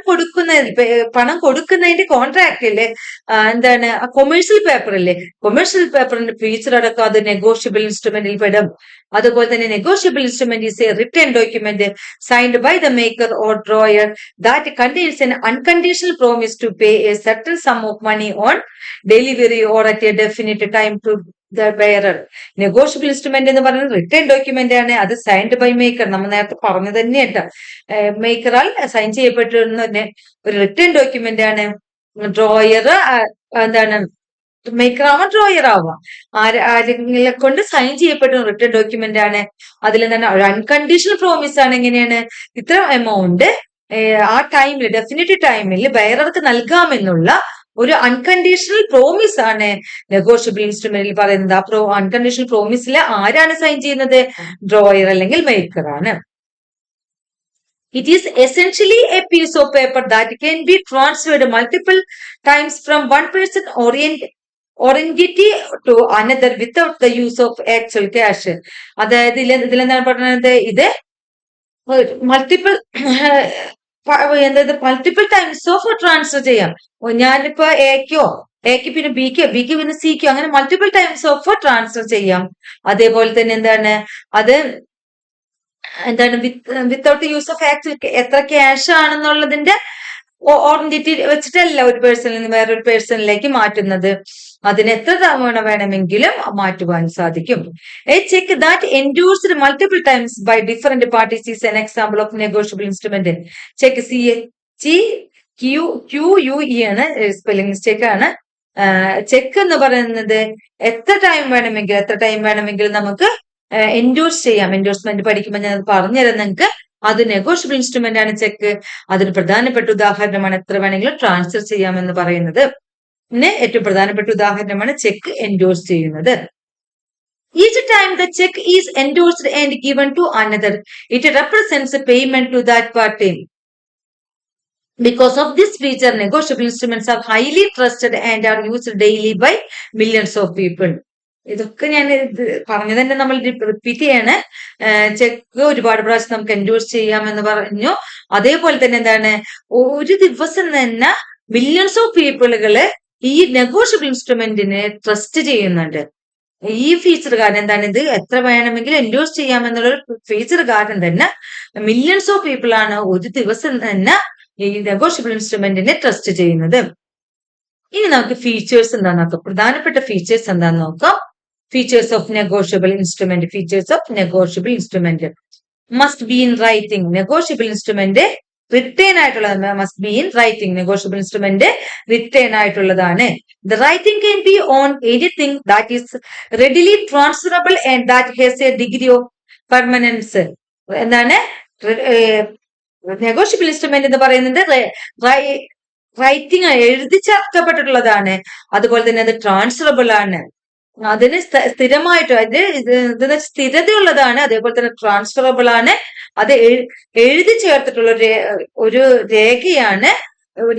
കൊടുക്കുന്നതിന്റെ കോൺട്രാക്റ്റില് എന്താണ് commercial paper അല്ലേ, commercial പേപ്പറിന്റെ feature അടക്കം അത് നെഗോഷ്യബിൾ ഇൻസ്ട്രുമെന്റിൽ പെടും. അതുപോലെ തന്നെ negotiable instrument is a written document signed by the maker or drawer that contains an unconditional promise to pay a certain sum of money on delivery or at A definite time to the bearer. Negotiable instrument എന്ന് പറയുന്നത് return document ആണ്. അത് signed by maker, നമ്മൾ നേരത്തെ പറഞ്ഞു തന്നെയുണ്ട്, മേക്കറാൽ sign ചെയ്യപ്പെട്ടിരുന്ന ഒരു return document ആണ്. ഡ്രോയർ എന്താണ്, മേക്കർ ആവാം ഡ്രോയർ ആവാം, ആരെങ്കിലും കൊണ്ട് സൈൻ ചെയ്യപ്പെട്ട റിട്ടേൺ ഡോക്യുമെന്റ് ആണ്. അതിൽ എന്താണ് ഒരു അൺകണ്ടീഷണൽ പ്രോമിസ് ആണ്. എങ്ങനെയാണ് ഇത്ര എമൗണ്ട് ആ ടൈമിൽ ഡെഫിനിറ്റ് ടൈമിൽ ബയറർക്ക് നൽകാമെന്നുള്ള ഒരു അൺകണ്ടീഷണൽ പ്രോമിസ് ആണ് നെഗോഷ്യബിൾ ഇൻസ്ട്രുമെന്റിൽ പറയുന്നത്. ആ അൺകണ്ടീഷണൽ പ്രോമിസിൽ ആരാണ് സൈൻ ചെയ്യുന്നത്? ഡ്രോയർ അല്ലെങ്കിൽ മേക്കർ ആണ്. It is essentially a piece of paper that can be transferred multiple times from one person or entity to another without the use of actual cash. അതായത് ഇതിലെന്താണ് പറയുന്നത്, ഇത് multiple multiple times of transfer ചെയ്യാം. ഞാനിപ്പോ എക്ക് പിന്നെ ബിക്ക് പിന്നെ സിക്കോ അങ്ങനെ മൾട്ടിപ്പിൾ ടൈംസ് ഓഫ് ട്രാൻസ്ഫർ ചെയ്യാം. അതേപോലെ തന്നെ എന്താണ് വിത്തൗട്ട് യൂസ് ഓഫ് ആക്ച്വൽ എത്ര ക്യാഷ് ആണെന്നുള്ളതിന്റെ ഓർഡിറ്റി വെച്ചിട്ടല്ല ഒരു പേഴ്സണിൽ നിന്ന് വേറൊരു പേഴ്സണിലേക്ക് മാറ്റുന്നത്. അതിന് എത്ര തവണ വേണമെങ്കിലും മാറ്റുവാൻ സാധിക്കും. A cheque that endorsed multiple times by different parties is an example of negotiable instrument. Cheque CHEQUE ആണ്, സ്പെല്ലിംഗ് മിസ്റ്റേക്ക് ആണ്. ചെക്ക് എന്ന് പറയുന്നത് എത്ര ടൈം വേണമെങ്കിലും നമുക്ക് എൻഡോഴ്സ് ചെയ്യാം. എൻഡോഴ്സ്മെന്റ് പഠിക്കുമ്പോൾ ഞാൻ പറഞ്ഞുതരാം നിങ്ങൾക്ക്. അത് നെഗോഷ്യബിൾ ഇൻസ്ട്രുമെന്റ് ആണ് ചെക്ക്. അതിന് പ്രധാനപ്പെട്ട ഉദാഹരണമാണ് എത്ര വേണമെങ്കിലും ട്രാൻസ്ഫർ ചെയ്യാമെന്ന് പറയുന്നത്. പിന്നെ ഏറ്റവും പ്രധാനപ്പെട്ട ഉദാഹരണമാണ് ചെക്ക് എൻഡോഴ്സ് ചെയ്യുന്നത്. Each time the check is endorsed and given to another, it represents a payment to that party. Because of this feature, negotiable instruments are highly trusted and are used daily by millions of people. ഇതൊക്കെ ഞാൻ പറഞ്ഞു തന്നെ നമ്മൾ repeat ചെയ്യാണ്. Check ഒരുപാട് പ്രാവശ്യം നമുക്ക് endorse ചെയ്യാമെന്ന് പറഞ്ഞു. അതേപോലെ തന്നെ എന്താണ്, ഒരു ദിവസം തന്നെ മില്യൺസ് ഓഫ് പീപ്പിളുകള് ഈ നെഗോഷ്യബിൾ ഇൻസ്ട്രുമെന്റിനെ ട്രസ്റ്റ് ചെയ്യുന്നുണ്ട്. ഈ ഫീച്ചർ കാരണം എന്താണ്, ഇത് എത്ര വേണമെങ്കിലും എൻഡോഴ്സ് ചെയ്യാമെന്നുള്ള ഫീച്ചർ കാരണം തന്നെ മില്യൺസ് ഓഫ് പീപ്പിൾ ആണ് ഒരു ദിവസം തന്നെ ഈ നെഗോഷ്യബിൾ ഇൻസ്ട്രുമെന്റിനെ ട്രസ്റ്റ് ചെയ്യുന്നത്. ഇനി നമുക്ക് ഫീച്ചേഴ്സ് എന്താന്ന് നോക്കാം. പ്രധാനപ്പെട്ട ഫീച്ചേഴ്സ് എന്താന്ന് നോക്കാം. Features of negotiable instrument. Features of negotiable instrument must be in writing. Negotiable instrument written ആയിട്ടുള്ളത് must be in writing. Negotiable instrument written ആയിട്ടുള്ളതാണ്. The writing can be on anything that is readily transferable and that has a degree of permanence. എന്താണ് negotiable instrument എന്ന് പറയുന്നത് writing എഴുതി ചേർക്കപ്പെട്ടിട്ടുള്ളതാണ്. അതുപോലെ തന്നെ അത് transferable ആണ്. അതിന് സ്ഥിരമായിട്ട് ഇതിന് സ്ഥിരതയുള്ളതാണ്. അതേപോലെ തന്നെ ട്രാൻസ്ഫറബിൾ ആണ്. അത് എഴുതി ചേർത്തിട്ടുള്ള ഒരു രേഖയാണ്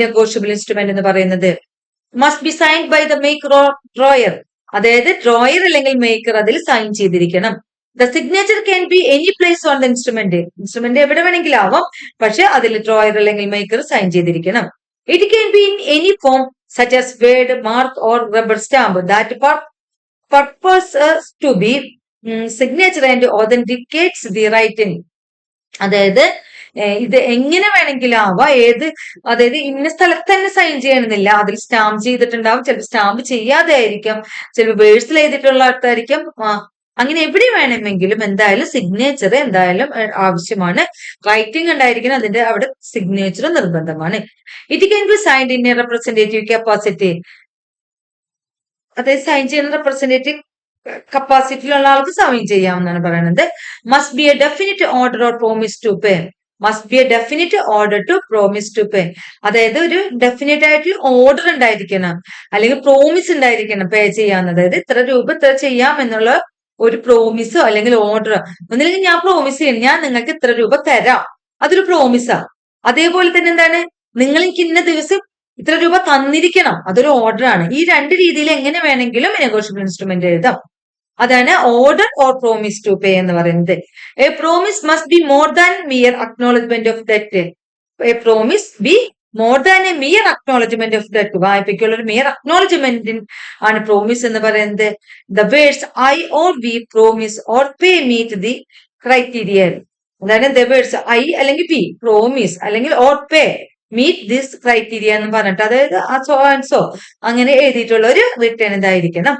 നെഗോഷ്യബിൾ ഇൻസ്ട്രുമെന്റ് എന്ന് പറയുന്നത്. Must be signed by the maker or drawer. അതായത് ഡ്രോയർ അല്ലെങ്കിൽ മേക്കർ അതിൽ സൈൻ ചെയ്തിരിക്കണം. The signature can be any place on the instrument. Instrument എവിടെ വേണമെങ്കിലും ആവാം, പക്ഷെ അതിൽ ഡ്രോയർ അല്ലെങ്കിൽ മേക്കർ സൈൻ ചെയ്തിരിക്കണം. It can be in any form such as word, mark or rubber stamp. That purpose to be signature and authenticates the writing. അതായത് ഇത് എങ്ങനെ വേണമെങ്കിലും ആവാം. അതായത് ഇന്ന സ്ഥലത്ത് തന്നെ സൈൻ ചെയ്യണമെന്നില്ല. അതിൽ സ്റ്റാമ്പ് ചെയ്തിട്ടുണ്ടാവും, ചിലപ്പോൾ സ്റ്റാമ്പ് ചെയ്യാതെ ആയിരിക്കും, ചിലപ്പോൾ വേഴ്സിൽ എഴുതിയിട്ടുള്ള ആൾക്കായിരിക്കും. അങ്ങനെ എവിടെ വേണമെങ്കിലും എന്തായാലും സിഗ്നേച്ചർ എന്തായാലും ആവശ്യമാണ്. റൈറ്റിംഗ് ഉണ്ടായിരിക്കണം, അതിന്റെ അവിടെ സിഗ്നേച്ചർ നിർബന്ധമാണ്. It can be signed in a representative capacity. അതായത് സൈൻ ചെയ്യുന്ന റെപ്രസെന്റേറ്റീവ് കപ്പാസിറ്റിയിലുള്ള ആൾക്ക് സൈൻ ചെയ്യാമെന്നാണ് പറയുന്നത്. Must be a definite order or promise to pay. Must be a definite order to promise to pay. അതായത് ഒരു ഡെഫിനറ്റ് ആയിട്ട് ഓർഡർ ഉണ്ടായിരിക്കണം, അല്ലെങ്കിൽ പ്രോമിസ് ഉണ്ടായിരിക്കണം പേ ചെയ്യാവുന്നത്. അതായത് ഇത്ര രൂപ ഇത്ര ചെയ്യാം എന്നുള്ള ഒരു പ്രോമിസോ അല്ലെങ്കിൽ ഓർഡർ. ഒന്നില്ലെങ്കിൽ ഞാൻ പ്രോമിസ് ചെയ്യണം, ഞാൻ നിങ്ങൾക്ക് ഇത്ര രൂപ തരാം, അതൊരു പ്രോമിസാ. അതേപോലെ തന്നെ എന്താണ്, നിങ്ങൾ എനിക്ക് ഇന്ന ദിവസം ഇത്ര രൂപ തന്നിരിക്കണം, അതൊരു ഓർഡർ ആണ്. ഈ രണ്ട് രീതിയിൽ എങ്ങനെ വേണമെങ്കിലും നെഗോഷ്യബിൾ ഇൻസ്ട്രുമെന്റ് എഴുതാം. അതാണ് order or promise to pay എന്ന് പറയുന്നത്. A promise must be more than mere acknowledgement of debt. A promise be more than a mere acknowledgement of debt. വായ്പയ്ക്കുള്ള ഒരു മിയർ അക്നോളജ്മെന്റ് ആണ് പ്രോമിസ് എന്ന് പറയുന്നത്. The words I or we promise or pay meet the criteria. അതായത് the words I അല്ലെങ്കിൽ we promise അല്ലെങ്കിൽ or pay meet this criteria എന്ന് പറഞ്ഞിട്ട്, അതായത് സോ ആൻഡ് സോ അങ്ങനെ എഴുതിയിട്ടുള്ള ഒരു റിട്ടേൺ ഇതായിരിക്കണം.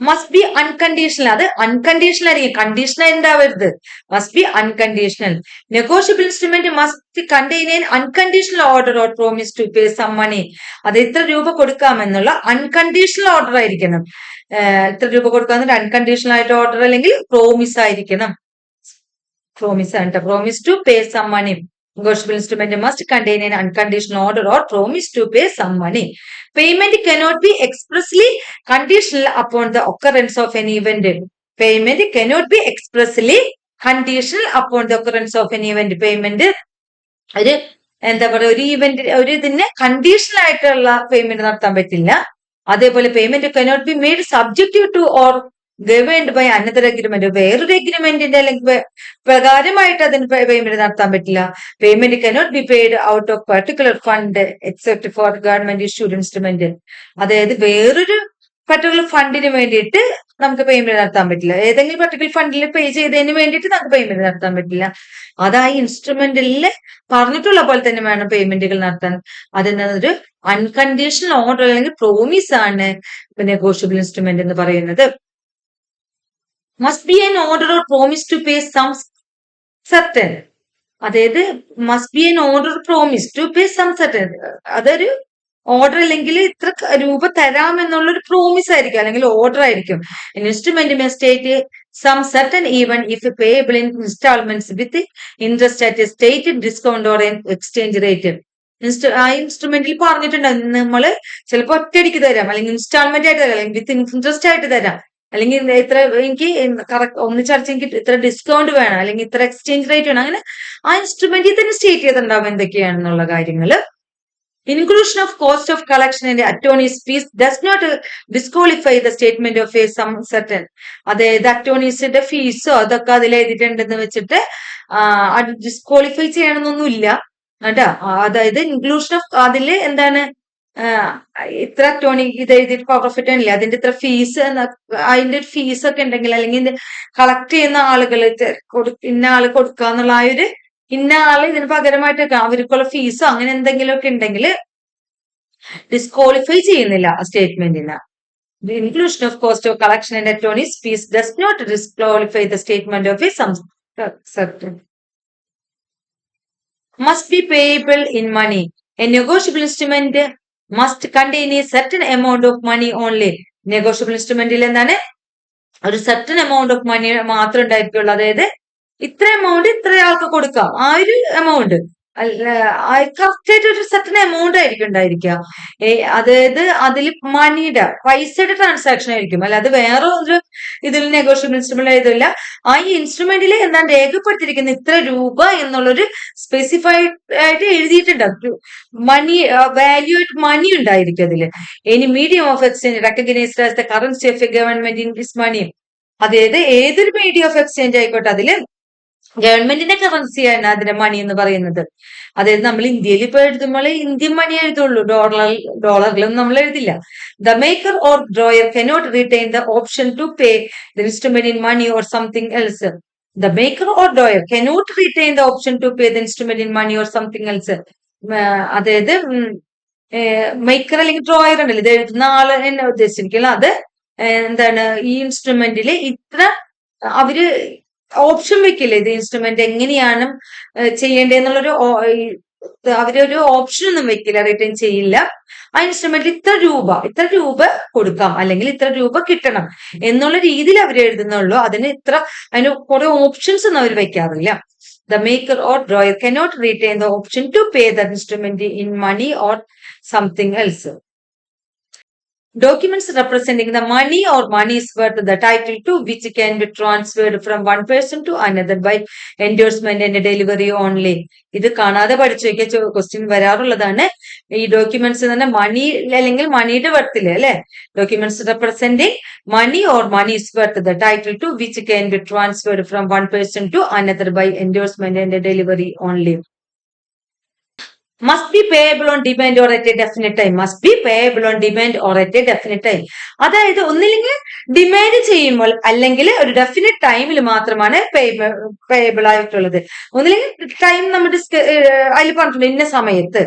Must be unconditional. അത് അൺകണ്ടീഷണൽ ആയിരിക്കും, കണ്ടീഷണൽ ഉണ്ടാവരുത്. Must be unconditional. Negotiable instrument must contain an unconditional order or promise to pay sum money. അത് ഇത്ര രൂപ കൊടുക്കാമെന്നുള്ള അൺകണ്ടീഷണൽ ഓർഡർ ആയിരിക്കണം. ഇത്ര രൂപ കൊടുക്കാമെന്നുള്ള അൺകണ്ടീഷണൽ ആയിട്ട് ഓർഡർ അല്ലെങ്കിൽ പ്രോമിസ് ആയിരിക്കണം. പ്രോമിസ് ആണ്, promise to pay sum money. Negotiable instrument must contain an unconditional order or promise to pay some money. Payment cannot be expressly conditional upon the occurrence of an event. Payment cannot be expressly conditional upon the occurrence of an event. Payment ഒരു എന്താ പറയുക, ഒരു event ഒരു ഇതിന് conditional ആയിട്ടുള്ള payment നടത്താൻ പറ്റില്ല. അതേപോലെ payment cannot be made subjective to or governed by another agreement. വേറൊരു എഗ്രിമെന്റിന്റെ അല്ലെങ്കിൽ പ്രകാരമായിട്ട് അതിന് പേയ്മെന്റ് നടത്താൻ പറ്റില്ല. Payment cannot be paid out of particular fund except for government issued instrument. അതായത് വേറൊരു പർട്ടിക്കുലർ ഫണ്ടിന് വേണ്ടിയിട്ട് നമുക്ക് പേയ്മെന്റ് നടത്താൻ പറ്റില്ല. ഏതെങ്കിലും പർട്ടിക്കുലർ ഫണ്ടിൽ പേ ചെയ്തതിന് വേണ്ടിയിട്ട് നമുക്ക് പേയ്മെന്റ് നടത്താൻ പറ്റില്ല. അതായി ഇൻസ്ട്രുമെന്റിൽ പറഞ്ഞിട്ടുള്ള പോലെ തന്നെ വേണം പേയ്മെന്റുകൾ നടത്താൻ. അതിനൊരു അൺകണ്ടീഷണൽ ഓർഡർ അല്ലെങ്കിൽ പ്രോമിസ് ആണ് നെഗോഷ്യബിൾ ഇൻസ്ട്രുമെന്റ് എന്ന് പറയുന്നത്. Must be an order or promise to pay sum certain. അതായത് must be an order promise to pay sum certain. അതൊരു ഓർഡർ അല്ലെങ്കിൽ ഇത്ര രൂപ തരാം എന്നുള്ളൊരു പ്രോമിസ് ആയിരിക്കും അല്ലെങ്കിൽ ഓർഡർ ആയിരിക്കും. Instrument may state sum certain even if payable in instalments with interest at a stated discount or exchange rate. ആ ഇൻസ്ട്രുമെന്റിൽ പറഞ്ഞിട്ടുണ്ടാവും നമ്മള് ചിലപ്പോൾ ഒറ്റയടിക്ക് തരാം, അല്ലെങ്കിൽ ഇൻസ്റ്റാൾമെന്റ് ആയിട്ട് തരാം, അല്ലെങ്കിൽ വിത്ത് ഇൻട്രസ്റ്റ് ആയിട്ട് തരാം, അല്ലെങ്കിൽ ഇത്ര എനിക്ക് കറക്റ്റ് ഒന്നിച്ചടച്ച് എനിക്ക് ഇത്ര ഡിസ്കൗണ്ട് വേണം, അല്ലെങ്കിൽ ഇത്ര എക്സ്ചേഞ്ച് റേറ്റ് വേണം. അങ്ങനെ ആ ഇൻസ്ട്രുമെന്റിൽ തന്നെ സ്റ്റേറ്റ് ചെയ്തിട്ടുണ്ടാവും എന്തൊക്കെയാണെന്നുള്ള കാര്യങ്ങള്. Inclusion of cost of collection and attorney's fees does not disqualify the statement of a sum certain. അതായത് അറ്റോർണീസിന്റെ ഫീസോ അതൊക്കെ അതിൽ എഴുതിയിട്ടുണ്ടെന്ന് വെച്ചിട്ട് അത് ഡിസ്ക്വാളിഫൈ ചെയ്യണമെന്നൊന്നുമില്ല കേട്ടോ. അതായത് ഇൻക്ലൂഷൻ ഓഫ് അതില് എന്താണ് ഇത്ര അറ്റോർണി ഇത് എഴുതിയിട്ട് പവർ ഓഫ് അറ്റോർണി ഇല്ല, അതിന്റെ ഇത്ര ഫീസ്, അതിന്റെ ഒരു ഫീസ് ഒക്കെ ഉണ്ടെങ്കിൽ അല്ലെങ്കിൽ കളക്ട് ചെയ്യുന്ന ആളുകൾ ഇന്ന ആള് കൊടുക്കാന്നുള്ള ആ ഒരു ഇന്ന ആള് ഇതിന് പകരമായിട്ടൊക്കെ അവർക്കുള്ള ഫീസോ അങ്ങനെ എന്തെങ്കിലുമൊക്കെ ഉണ്ടെങ്കിൽ ഡിസ്ക്വാളിഫൈ ചെയ്യുന്നില്ല ആ സ്റ്റേറ്റ്മെന്റിന്. The inclusion of cost of collection and attorney's fees does not disqualify the statement of a sum certain. Must be payable in money. A negotiable instrument must contain a certain amount of money only. Negotiable instrumentൽ എന്താണ്, ഒരു certain amount of money മാത്രം ഉണ്ടായിരിക്കുള്ളൂ. അതായത് ഇത്ര amount ഇത്ര ആൾക്ക് കൊടുക്കാം, ആ ഒരു എമൗണ്ട് കറക്റ്റ് ആയിട്ട് ഒരു സെർട്ടൻ എമൗണ്ട് ആയിരിക്കും ഉണ്ടായിരിക്കുക. അതായത് അതിൽ മണിയുടെ പൈസയുടെ ട്രാൻസാക്ഷൻ ആയിരിക്കും, അല്ല അത് വേറെ ഒരു ഇതിൽ നെഗോഷ്യബിൾ ഇൻസ്ട്രുമെന്റ് എഴുതില്ല. ആ ഈ ഇൻസ്ട്രുമെന്റിൽ എന്താണ് രേഖപ്പെടുത്തിയിരിക്കുന്ന ഇത്ര രൂപ എന്നുള്ളൊരു സ്പെസിഫൈഡ് ആയിട്ട് എഴുതിയിട്ടുണ്ട്. മണി വാല്യൂ ആയിട്ട് മണി ഉണ്ടായിരിക്കും അതില്. Any medium of exchange recognised as the currency of a government in this money. അതായത് ഏതൊരു മീഡിയം ഓഫ് എക്സ്ചേഞ്ച് ആയിക്കോട്ടെ അതില് ഗവൺമെന്റിന്റെ കറൻസിയാണ് അതിന്റെ മണി എന്ന് പറയുന്നത്. അതായത് നമ്മൾ ഇന്ത്യയിൽ ഇപ്പൊ എഴുതുമ്പോൾ ഇന്ത്യൻ മണി എഴുതുള്ളൂ, ഡോളറിലൊന്നും നമ്മൾ എഴുതില്ല. The maker or drawer cannot retain the option to pay the instrument in money or something else. The maker or drawer cannot retain the option to pay the instrument in money or something else. അതായത് maker അല്ലെങ്കിൽ drawer ഉണ്ടല്ലോ, ഇത് എഴുതുന്ന ആള് എന്നെ ഉദ്ദേശിച്ചിരിക്കില്ല. അത് എന്താണ് ഈ ഇൻസ്ട്രുമെന്റിൽ ഇത്ര അവര് ഓപ്ഷൻ വെക്കില്ലേ, ഇത് ഇൻസ്ട്രുമെന്റ് എങ്ങനെയാണ് ചെയ്യേണ്ടതെന്നുള്ളൊരു അവരൊരു ഓപ്ഷൻ ഒന്നും വെക്കില്ല, റിട്ടേൺ ചെയ്യില്ല. ആ ഇൻസ്ട്രുമെന്റിൽ ഇത്ര രൂപ കൊടുക്കാം അല്ലെങ്കിൽ ഇത്ര രൂപ കിട്ടണം എന്നുള്ള രീതിയിൽ അവർ എഴുതുന്നുള്ളൂ. അതിന് കുറെ ഓപ്ഷൻസ് ഒന്നും അവർ വെക്കാറില്ല. The maker or drawer cannot retain the option to pay the instrument in money or something else. Documents representing the money or money's worth, the title to which can be transferred from one person to another by endorsement and delivery only. ഇത് കാണാതെ പഠിച്ചു വയ്ക്കുക, question വരാറുള്ളതാണ്. ഈ documents തന്നെ മണി അല്ലെങ്കിൽ മണിയുടെ വർത്തില് അല്ലെ, documents representing money or money's worth, the title to which can be transferred from one person to another by endorsement and delivery only. Must be payable on demand or at a definite time. Must be payable on demand or at a definite time. അതായത് ഒന്നില്ലെങ്കിൽ demand ചെയ്യുമ്പോൾ അല്ലെങ്കിൽ ഒരു definite ടൈമിൽ മാത്രമാണ് payable ആയിട്ടുള്ളത്. ഒന്നില്ലെങ്കിൽ time നമ്മൾ അതിൽ പറഞ്ഞിട്ടുണ്ട് ഇന്ന സമയത്ത്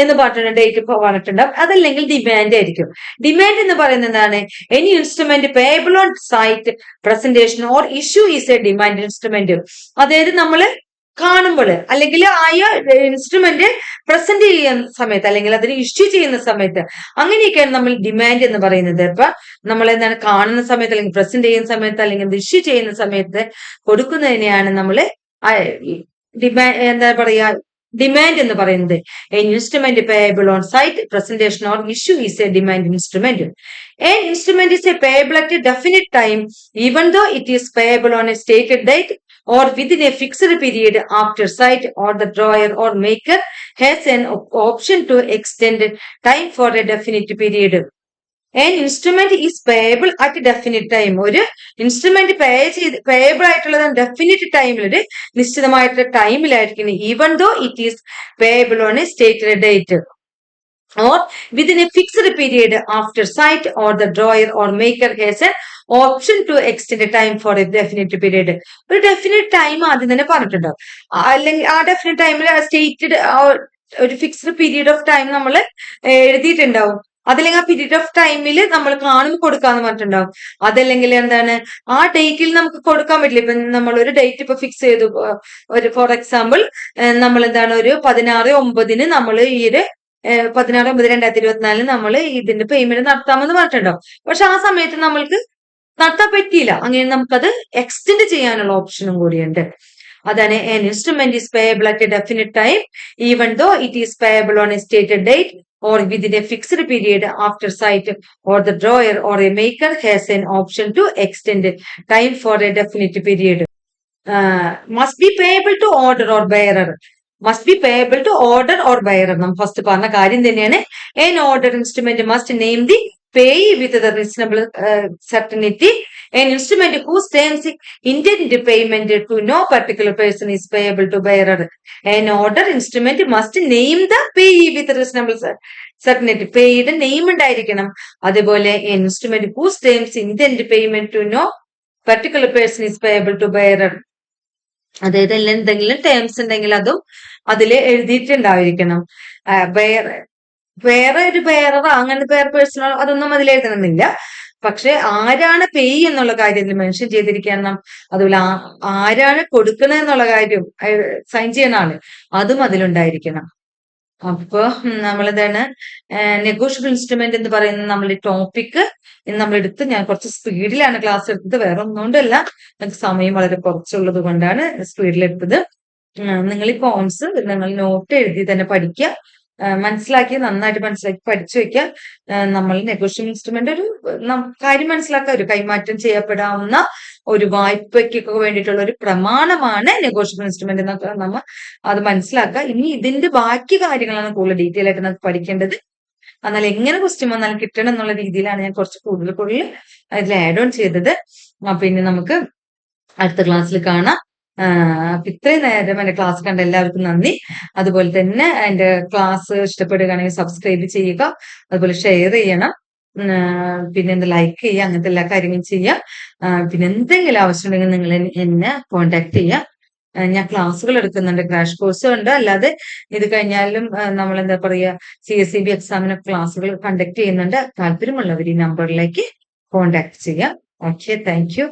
എന്ന് പറഞ്ഞിട്ടുണ്ട്, ഡേറ്റ് പറഞ്ഞിട്ടുണ്ടാവും. അതല്ലെങ്കിൽ ഡിമാൻഡ് ആയിരിക്കും. ഡിമാൻഡ് എന്ന് പറയുന്നത് എന്താണ്? Any instrument payable on sight presentation or issue is a demand instrument. അതായത് നമ്മള് കാണുമ്പോൾ അല്ലെങ്കിൽ ആയ ഇൻസ്ട്രുമെന്റ് പ്രസന്റ് ചെയ്യുന്ന സമയത്ത് അല്ലെങ്കിൽ അതിന് ഇഷ്യൂ ചെയ്യുന്ന സമയത്ത് അങ്ങനെയൊക്കെയാണ് നമ്മൾ ഡിമാൻഡ് എന്ന് പറയുന്നത്. ഇപ്പൊ നമ്മൾ എന്താണ് കാണുന്ന സമയത്ത് അല്ലെങ്കിൽ പ്രസന്റ് ചെയ്യുന്ന സമയത്ത് അല്ലെങ്കിൽ ഇഷ്യൂ ചെയ്യുന്ന സമയത്ത് കൊടുക്കുന്നതിനെയാണ് നമ്മൾ എന്താ പറയാ ഡിമാൻഡ് എന്ന് പറയുന്നത്. Instrument payable on sight presentation or issue is a demand instrument. An instrument is a payable at a definite time even though it is payable on a stated date or within a fixed period after site, or the drawer or maker has an option to extend time for a definite period. An instrument is payable at a definite time. ഒരു instrument payable ആയിട്ടുള്ളത് definite ടൈമിൽ ഒരു നിശ്ചിതമായിട്ടുള്ള ടൈമിലായിരിക്കണം, even though it is payable on a stated date or within a fixed period after site, or the drawer or maker has an option to extend a time for a definite period. ഒരു definite time ആദ്യം തന്നെ പറഞ്ഞിട്ടുണ്ടാവും, അല്ലെങ്കിൽ ആ definite ടൈമിൽ stated ഒരു fixed period of time നമ്മൾ എഴുതിയിട്ടുണ്ടാവും. അതല്ലെങ്കിൽ ആ പീരീഡ് ഓഫ് ടൈമിൽ നമ്മൾ കാണുമ്പോൾ കൊടുക്കാന്ന് പറഞ്ഞിട്ടുണ്ടാവും. അതല്ലെങ്കിൽ എന്താണ് ആ ഡേറ്റിൽ നമുക്ക് കൊടുക്കാൻ പറ്റില്ല. ഇപ്പൊ നമ്മൾ ഒരു ഡേറ്റ് ഇപ്പൊ ഫിക്സ് ചെയ്തു, ഒരു ഫോർ എക്സാമ്പിൾ നമ്മൾ എന്താണ് ഒരു 16/9 നമ്മൾ ഈ ഒരു 16/9/2024 നമ്മൾ ഇതിന്റെ പേയ്മെന്റ് നടത്താമെന്ന് പറഞ്ഞിട്ടുണ്ടാവും. പക്ഷെ ആ സമയത്ത് നമ്മൾക്ക് നടത്താൻ പറ്റിയില്ല. അങ്ങനെ നമുക്കത് എക്സ്റ്റെൻഡ് ചെയ്യാനുള്ള ഓപ്ഷനും കൂടിയുണ്ട്. അതാണ് an instrument is payable at a definite time even though it is payable on a stated date or within a fixed period after site, or the drawer or a maker has an option to extend time for a definite period. Must be payable to order or bearer. Must be payable to order or bearer. നമ്മൾ first പറഞ്ഞ കാര്യം തന്നെയാണ്. An order instrument must name the payee with the reasonable certainty. An instrument whose terms intend payment to no particular person is payable to bearer. An order instrument must name the payee with reasonable certainty. പേയുടെ name ഉണ്ടായിരിക്കണം. അതുപോലെ instrument whose terms intend payment to no particular person is payable to bearer. അതായത് എന്തെങ്കിലും terms ഉണ്ടെങ്കിൽ അതും അതിൽ എഴുതിയിട്ടുണ്ടായിരിക്കണം. വേറെ ഒരു ബെയറർ അങ്ങനെ വേറെ പേഴ്സണൽ അതൊന്നും അതിൽ എഴുതണമെന്നില്ല. പക്ഷെ ആരാണ് പേ എന്നുള്ള കാര്യം മെൻഷൻ ചെയ്തിരിക്കണം. അതുപോലെ ആരാണ് കൊടുക്കണെന്നുള്ള കാര്യം സൈൻ ചെയ്യണ ആള് അതും അതിലുണ്ടായിരിക്കണം. അപ്പൊ നമ്മളെന്താണ് നെഗോഷ്യബിൾ ഇൻസ്ട്രുമെന്റ് എന്ന് പറയുന്ന നമ്മുടെ ടോപ്പിക് നമ്മൾ എടുത്ത് ഞാൻ കുറച്ച് സ്പീഡിലാണ് ക്ലാസ് എടുത്തത്. വേറെ ഒന്നുകൊണ്ടല്ല, നമുക്ക് സമയം വളരെ കുറച്ചുള്ളത് കൊണ്ടാണ് സ്പീഡിലെടുത്തത്. നിങ്ങൾ ഈ പോയിന്റ്സ് നിങ്ങൾ നോട്ട് എഴുതി തന്നെ പഠിക്കുക, മനസ്സിലാക്കി നന്നായിട്ട് മനസ്സിലാക്കി പഠിച്ചു വെക്കുക. നമ്മൾ നെഗോഷ്യബിൾ ഇൻസ്ട്രുമെന്റ് ഒരു കാര്യം മനസ്സിലാക്കുക, ഒരു കൈമാറ്റം ചെയ്യപ്പെടാവുന്ന ഒരു വായ്പയ്ക്കൊക്കെ വേണ്ടിയിട്ടുള്ള ഒരു പ്രമാണമാണ് നെഗോഷ്യബിൾ ഇൻസ്ട്രുമെന്റ് എന്നൊക്കെ നമ്മൾ അത് മനസ്സിലാക്കുക. ഇനി ഇതിന്റെ ബാക്കി കാര്യങ്ങളാണ് കൂടുതൽ ഡീറ്റെയിൽ ആയിട്ട് നമുക്ക് പഠിക്കേണ്ടത്. എന്നാൽ എങ്ങനെ ക്വസ്റ്റ്യൻ വന്നാലും കിട്ടണം എന്നുള്ള രീതിയിലാണ് ഞാൻ കുറച്ച് കൂടുതൽ അതിൽ ആഡ് ഓൺ ചെയ്തത്. പിന്നെ നമുക്ക് അടുത്ത ക്ലാസ്സിൽ കാണാം. ഇത്രയും നേരം എന്റെ ക്ലാസ് കണ്ട എല്ലാവർക്കും നന്ദി. അതുപോലെ തന്നെ എന്റെ ക്ലാസ് ഇഷ്ടപ്പെടുകയാണെങ്കിൽ സബ്സ്ക്രൈബ് ചെയ്യുക, അതുപോലെ ഷെയർ ചെയ്യണം, പിന്നെ എന്താ ലൈക്ക് ചെയ്യുക, അങ്ങനത്തെ എല്ലാ കാര്യങ്ങളും ചെയ്യുക. പിന്നെ എന്തെങ്കിലും ആവശ്യമുണ്ടെങ്കിൽ നിങ്ങൾ എന്നെ കോണ്ടാക്ട് ചെയ്യുക. ഞാൻ ക്ലാസ്സുകൾ എടുക്കുന്നുണ്ട്, ക്രാഷ് കോഴ്സും ഉണ്ട്. അല്ലാതെ ഇത് കഴിഞ്ഞാലും നമ്മൾ എന്താ പറയുക CSEB എക്സാമിന് ക്ലാസ്സുകൾ കണ്ടക്ട് ചെയ്യുന്നുണ്ട്. താല്പര്യമുള്ളവർ ഈ നമ്പറിലേക്ക് കോണ്ടാക്ട് ചെയ്യാം. Okay, thank you.